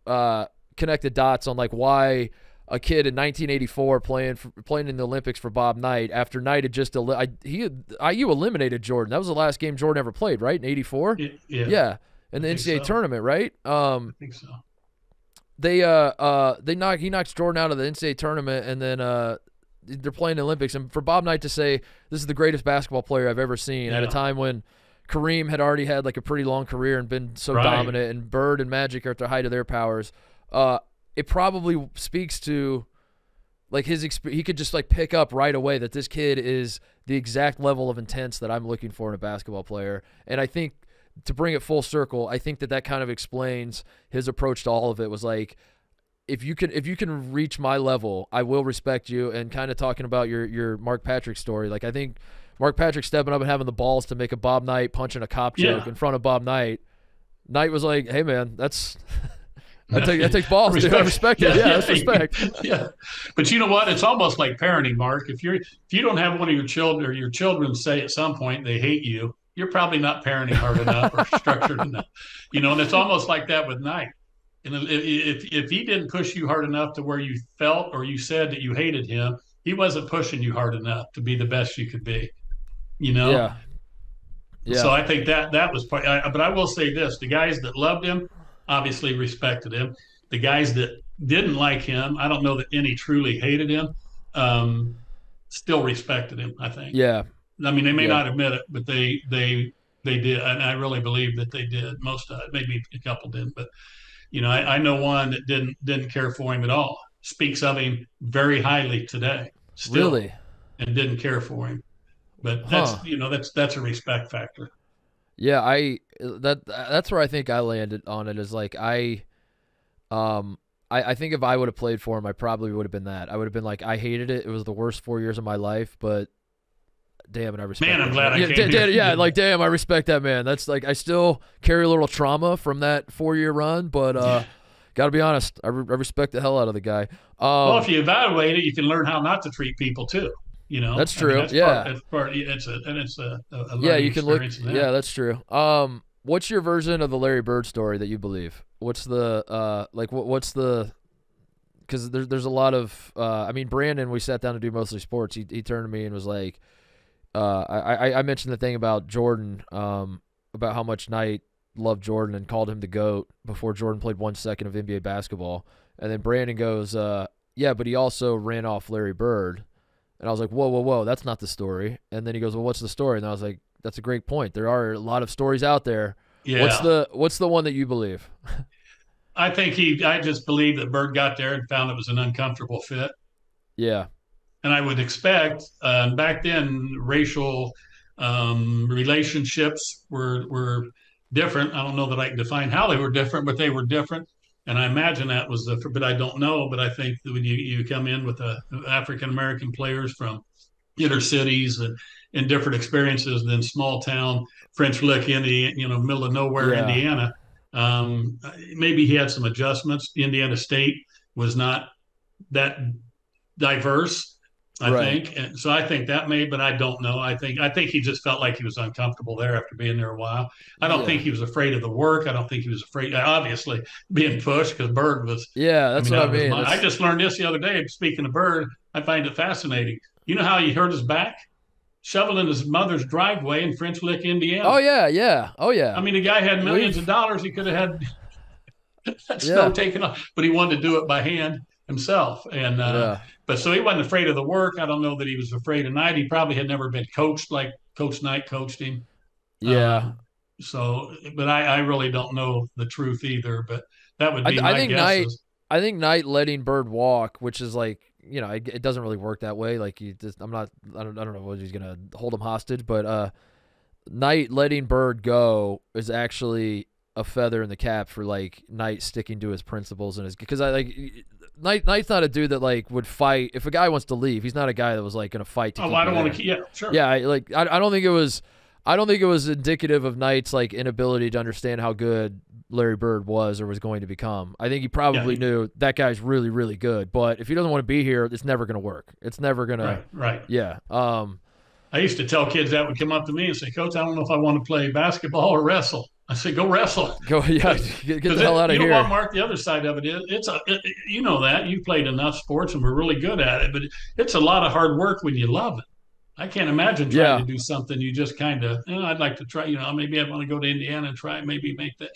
connect the dots on like why a kid in 1984 playing in the Olympics for Bob Knight after Knight had just IU eliminated Jordan. That was the last game Jordan ever played, right? In '84. Yeah. In the NCAA tournament, right? I think so. He knocks Jordan out of the NCAA tournament, and then they're playing the Olympics. And for Bob Knight to say this is the greatest basketball player I've ever seen at a time when Kareem had already had like a pretty long career and been so dominant, and Bird and Magic are at the height of their powers. It probably speaks to like his he could just like pick up right away that this kid is the exact level of intense that I'm looking for in a basketball player. And I think to bring it full circle, I think that kind of explains his approach to all of it. Was like, if you can reach my level, I will respect you. And kind of talking about your Mark Patrick story, like I think Mark Patrick stepping up and having the balls to make a Bob Knight punching a cop joke in front of Bob Knight. Knight was like, hey man, that takes balls. Dude. I respect it. Yeah, that's respect. Yeah, but you know what? It's almost like parenting, Mark. If you don't have one of your children or your children say at some point they hate you, you're probably not parenting hard enough or structured enough. And it's almost like that with Knight. And if he didn't push you hard enough to where you felt or you said that you hated him, he wasn't pushing you hard enough to be the best you could be. Yeah. So I think that was part. But I will say this: the guys that loved him obviously respected him. The guys that didn't like him, I don't know that any truly hated him, still respected him, I think. Yeah. I mean, they may not admit it, but they did, and I really believe that they did. Most of it, maybe a couple didn't, but I know one that didn't care for him at all. Speaks of him very highly today, still, really, and didn't care for him. But that's that's a respect factor. Yeah, that's where I think I landed on it, is like I think if I would have played for him, I probably would have been that. I would have been like, I hated it. It was the worst 4 years of my life, but damn it, I respect Man, I'm that glad man. I came here. Yeah, like damn, I respect that man. That's like, I still carry a little trauma from that 4 year run, but gotta be honest, I respect the hell out of the guy. Well, if you evaluate it, you can learn how not to treat people too. You know, That's I mean, true. Yeah. That's part. It's a Yeah, learning you can look. experience in that. Yeah, that's true. What's your version of the Larry Bird story that you believe? What's the what's the? Because there's a lot of I mean, Brandon, we sat down to do mostly sports. He turned to me and was like, I mentioned the thing about Jordan, about how much Knight loved Jordan and called him the GOAT before Jordan played 1 second of NBA basketball, and then Brandon goes, yeah, but he also ran off Larry Bird. And I was like, whoa, that's not the story. And then he goes, well, what's the story? And I was like, that's a great point. There are a lot of stories out there. Yeah. What's the one that you believe? I just believe that Bird got there and found it was an uncomfortable fit. Yeah. And I would expect back then racial relationships were different. I don't know that I can define how they were different, but they were different. And I imagine that was but I don't know. But I think that when you come in with African American players from inner cities and different experiences than small town French Lick, Indiana, middle of nowhere, Yeah. Indiana. Maybe he had some adjustments. Indiana State was not that diverse, I Right. think, and so I think that but I don't know. I think he just felt like he was uncomfortable there after being there a while. I don't Yeah. think he was afraid of the work. I don't think he was afraid, obviously, being pushed because Bird was. Yeah, I that's mean, what I that was mean. I just learned this the other day. Speaking of Bird, I find it fascinating. You know how he hurt his back? Shoveling his mother's driveway in French Lick, Indiana. Oh yeah. Oh yeah. I mean, the guy had millions of dollars. He could have had snow taken off, but he wanted to do it by hand himself. And Yeah. but so he wasn't afraid of the work. I don't know that he was afraid of Knight. He probably had never been coached like Coach Knight coached him. Yeah. But I really don't know the truth either. But that would be I my think guess. I think Knight letting Bird walk, which is like, it doesn't really work that way. Like, I don't know what he's gonna hold him hostage, but Knight letting Bird go is actually a feather in the cap for like Knight sticking to his principles and because Knight's not a dude that like would fight if a guy wants to leave. He's not a guy that was like gonna fight to. Oh, I don't want to. Yeah, sure. Yeah, I don't think it was. I don't think it was indicative of Knight's like inability to understand how good Larry Bird was or was going to become. I think he probably knew that guy's really, really good. But if he doesn't want to be here, it's never going to work. It's never going to. Right. Yeah. I used to tell kids that would come up to me and say, "Coach, I don't know if I want to play basketball or wrestle." I said, "Go wrestle." Go, yeah. Get the hell out of here. You know what, Mark? The other side of it is you know that you played enough sports and were really good at it, but it's a lot of hard work when you love it. I can't imagine trying to do something you just kind of, I'd like to try, maybe I'd want to go to Indiana and try, maybe make that,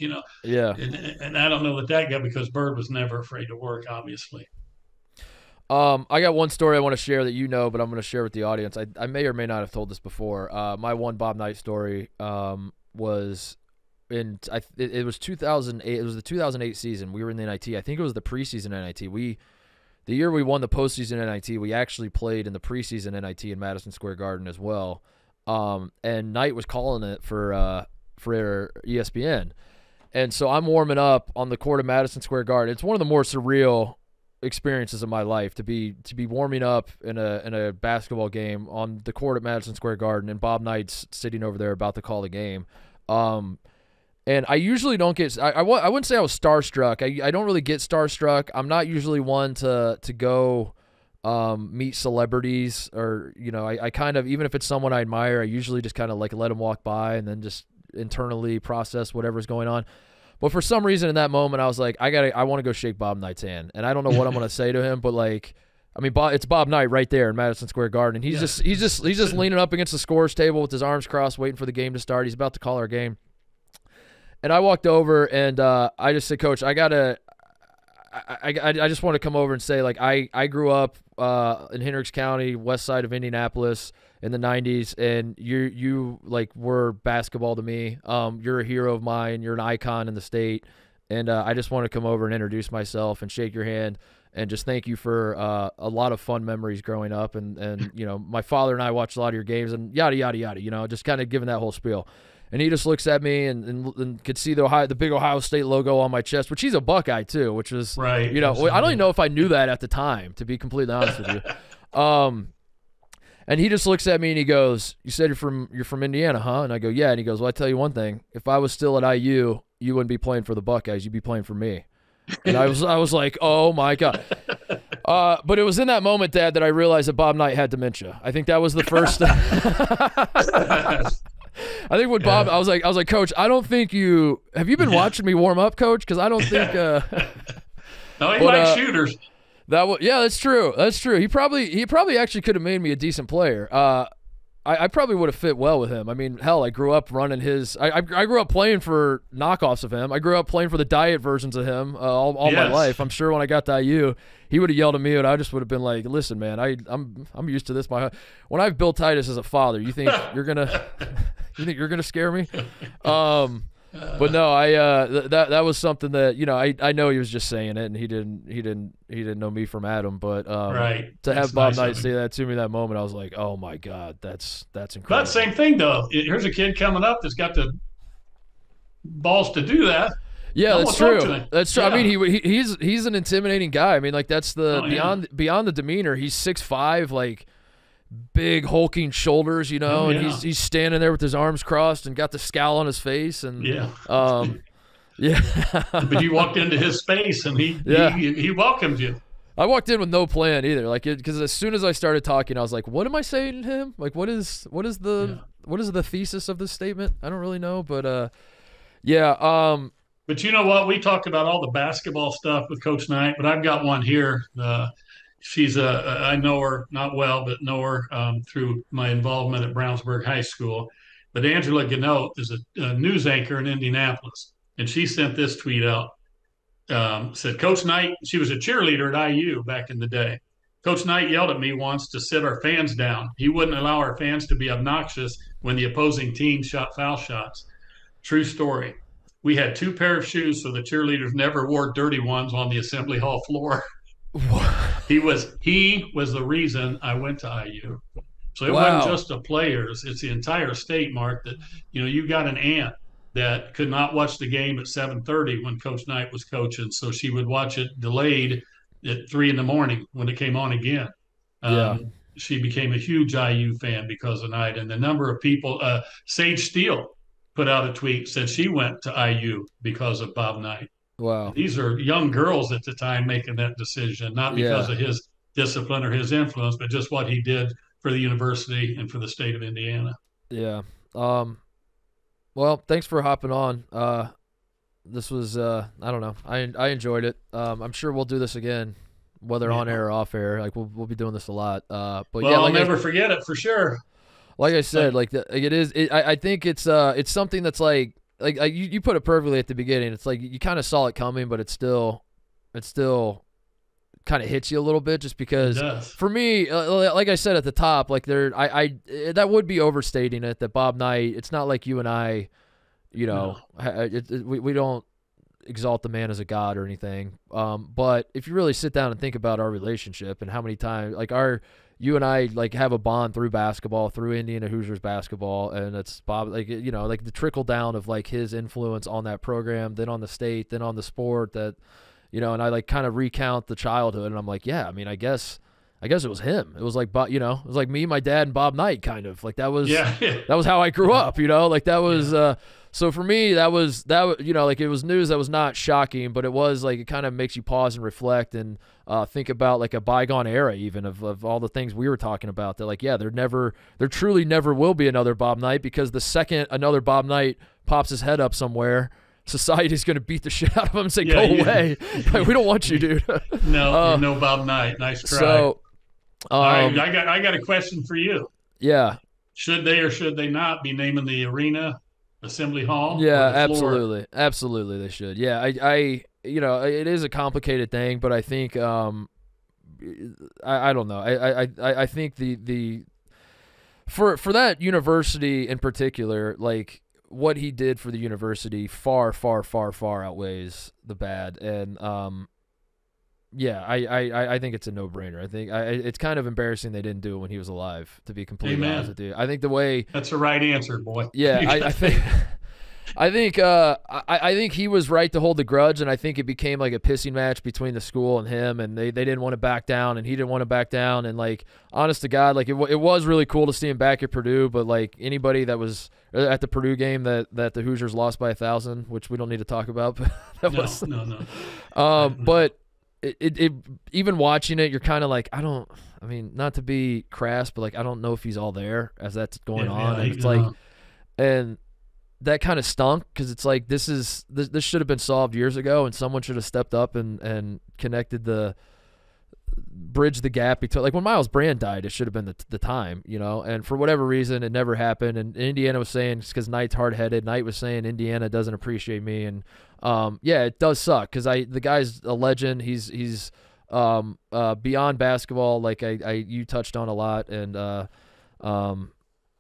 Yeah. And I don't know that guy because Bird was never afraid to work, obviously. I got one story I want to share that but I'm going to share with the audience. I may or may not have told this before. My one Bob Knight story was it was 2008. It was the 2008 season. We were in the NIT. I think it was the preseason NIT. The year we won the postseason NIT, we actually played in the preseason NIT in Madison Square Garden as well. And Knight was calling it for ESPN. And so I'm warming up on the court of Madison Square Garden. It's one of the more surreal experiences of my life to be warming up in a basketball game on the court at Madison Square Garden, and Bob Knight's sitting over there about to call the game. And I usually don't get I wouldn't say I was starstruck. I don't really get starstruck. I'm not usually one to go meet celebrities or, I kind of, even if it's someone I admire, I usually just kind of like let them walk by and then just internally process whatever's going on. But for some reason in that moment, I was like, I want to go shake Bob Knight's hand. And I don't know what I'm going to say to him, but like, I mean, it's Bob Knight right there in Madison Square Garden. And he's just leaning up against the scorer's table with his arms crossed, waiting for the game to start. He's about to call our game. And I walked over and I just said, Coach, I just want to come over and say, like, I grew up in Hendricks County, west side of Indianapolis in the 90s, and you like were basketball to me. You're a hero of mine. You're an icon in the state. And I just want to come over and introduce myself and shake your hand and just thank you for a lot of fun memories growing up. And my father and I watched a lot of your games and yada, yada, yada, just kind of giving that whole spiel. And he just looks at me and could see the big Ohio State logo on my chest, which he's a Buckeye too, which was right. You know, I don't even know if I knew that at the time, to be completely honest with you. And he just looks at me and he goes, "You said you're from Indiana, huh?" And I go, "Yeah." And he goes, "Well, I tell you one thing. If I was still at IU, you wouldn't be playing for the Buckeyes. You'd be playing for me." And I was like, "Oh my God." But it was in that moment, Dad, that I realized that Bob Knight had dementia. I think that was the first. I think with Bob, I was like, "Coach, I don't think have you been watching me warm up, Coach? Because I don't think." No, he likes shooters. That's true. That's true. He probably actually could have made me a decent player. I probably would have fit well with him. I mean, hell, I grew up running his. I grew up playing for knockoffs of him. I grew up playing for the diet versions of him all my life. I'm sure when I got to IU, he would have yelled at me, and I just would have been like, "Listen, man, I'm used to this. When I've built Titus as a father, you think you're gonna scare me?" But no, that was something that, you know, I know he was just saying it, and he didn't know me from Adam, but right. To have Bob Knight say that to me in that moment, I was like, oh my God, that's incredible. But same thing though. Here's a kid coming up that's got the balls to do that. Yeah, that's true. That's true. Yeah. I mean, he's an intimidating guy. I mean, like that's Oh, beyond the demeanor. He's 6'5", like big hulking shoulders, you know, and he's standing there with his arms crossed and got the scowl on his face, and yeah. But you walked into his space and he welcomed you. I walked in with no plan either, like, because as soon as I started talking, I was like, "What am I saying to him? Like, what is the thesis of this statement? I don't really know, but yeah." But you know what? We talked about all the basketball stuff with Coach Knight, but I've got one here. She's I know her not well, but know her through my involvement at Brownsburg High School. But Angela Ganote is a news anchor in Indianapolis, and she sent this tweet out. Said, "Coach Knight," she was a cheerleader at IU back in the day. "Coach Knight yelled at me once to sit our fans down. He wouldn't allow our fans to be obnoxious when the opposing team shot foul shots. True story. We had 2 pair of shoes, so the cheerleaders never wore dirty ones on the assembly hall floor." He was the reason I went to IU. So it wasn't just the players; it's the entire state, Mark. That, you know, you got an aunt that could not watch the game at 7:30 when Coach Knight was coaching, so she would watch it delayed at 3 in the morning when it came on again. She became a huge IU fan because of Knight, and the number of people. Sage Steele put out a tweet, said she went to IU because of Bob Knight. Wow. These are young girls at the time making that decision, not because of his discipline or his influence, but just what he did for the university and for the state of Indiana. Yeah. Well, thanks for hopping on. This was I don't know. I enjoyed it. I'm sure we'll do this again, whether on air or off air. Like we'll be doing this a lot. But well, yeah, I'll never forget it for sure. Like I said, I think it's something that's like you put it perfectly at the beginning. It's like you kind of saw it coming, but it's still kind of hits you a little bit, just because for me, like I said at the top, like that would be overstating it, that Bob Knight, it's not like you and I, you know, we don't exalt the man as a god or anything. But if you really sit down and think about our relationship and how many times, like you and I, like, have a bond through basketball, through Indiana Hoosiers basketball, and it's Bob, like, you know, like the trickle down of like his influence on that program, then on the state, then on the sport, that, you know, and I like kind of recount the childhood, and I'm like, yeah, I mean, I guess it was him. It was like, you know, it was like me, my dad, and Bob Knight, kind of like that was how I grew up, you know, like that was so for me, that was, you know, like it was news that was not shocking, but it was like, it kind of makes you pause and reflect and think about like a bygone era, even of all the things we were talking about, that like, yeah, there truly never will be another Bob Knight, because the second another Bob Knight pops his head up somewhere, society's going to beat the shit out of him and say, go away. Like, we don't want you, dude. No Bob Knight. Nice try. So, all right, I got a question for you. Yeah. Should they or should they not be naming the arena Assembly Hall? Yeah, absolutely. Absolutely they should. Yeah, I you know, it is a complicated thing, but I think I don't know. I think the for that university in particular, like what he did for the university far outweighs the bad. And yeah, I think it's a no-brainer. I think it's kind of embarrassing they didn't do it when he was alive, to be completely honest with you. I think the way that's the right answer, boy. Yeah, I think he was right to hold the grudge, and I think it became like a pissing match between the school and him, and they didn't want to back down, and he didn't want to back down, and like honest to God, like it was really cool to see him back at Purdue, but like anybody that was at the Purdue game that the Hoosiers lost by 1,000, which we don't need to talk about, but no. But it even watching it, you're kind of like, I mean, not to be crass, but like I don't know if he's all there as that's going on, and it's like, and that kind of stunk because it's like this should have been solved years ago, and someone should have stepped up and connected bridge the gap between, like when Miles Brand died, it should have been the time, and for whatever reason it never happened. And Indiana was saying it's because Knight's hard-headed. Knight was saying Indiana doesn't appreciate me, and yeah, it does suck because the guy's a legend. He's beyond basketball, like you touched on a lot, and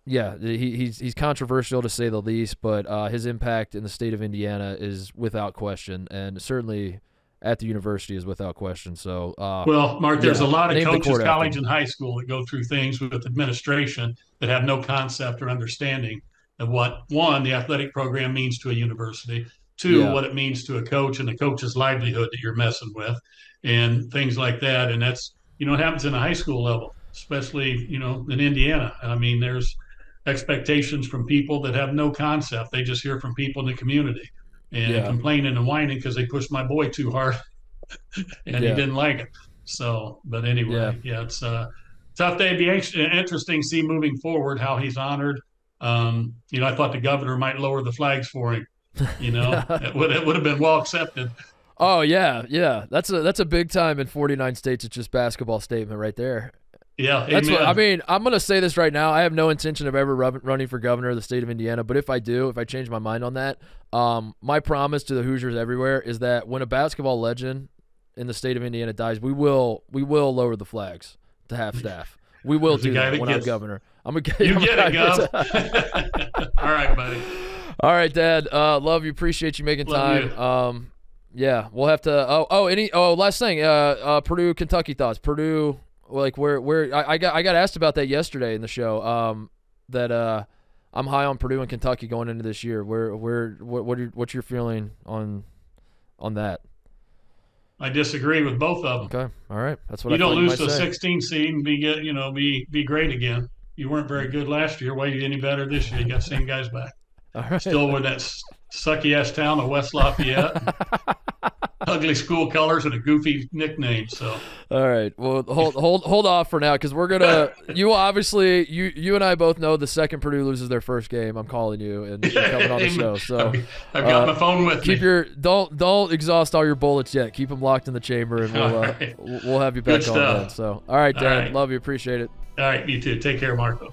yeah, he's controversial to say the least, but his impact in the state of Indiana is without question, and certainly at the university is without question. So, well, Mark, there's a lot of coaches, college and high school, that go through things with administration that have no concept or understanding of what, one, the athletic program means to a university, two, what it means to a coach and the coach's livelihood that you're messing with, and things like that. And that's, it happens in a high school level, especially, in Indiana. I mean, there's expectations from people that have no concept. They just hear from people in the community and complaining and whining because they pushed my boy too hard and he didn't like it. So, but anyway, it's a tough day. It'd be interesting to see moving forward how he's honored. I thought the governor might lower the flags for him. It would have been well accepted. Oh yeah. That's a big time in 49 states. It's just basketball statement right there. Yeah, that's what I mean. I'm going to say this right now. I have no intention of ever running for governor of the state of Indiana, but if I change my mind on that, my promise to the Hoosiers everywhere is that when a basketball legend in the state of Indiana dies, we will lower the flags to half staff. We will do that when I'm governor. You get it, Gov. All right, buddy. All right, Dad. Love you. Appreciate you making time. Yeah, we'll have to. Last thing. Purdue, Kentucky thoughts. Purdue. Like where I got asked about that yesterday in the show. That I'm high on Purdue and Kentucky going into this year. What's your feeling on that? I disagree with both of them. Okay, all right, that's what you don't lose to a 16 seed and be great again. You weren't very good last year. Why are you any better this year? You got the same guys back. All right. Still with that sucky ass town of West Lafayette. Ugly school colors and a goofy nickname. So all right, well hold off for now because we're gonna. You and I both know the second Purdue loses their first game, I'm calling you and you're coming on the show. So I've got my phone with me. Don't exhaust all your bullets yet. Keep them locked in the chamber, and we'll have you back on then. So all right, Dad, love you, appreciate it. All right, you too. Take care, Marco.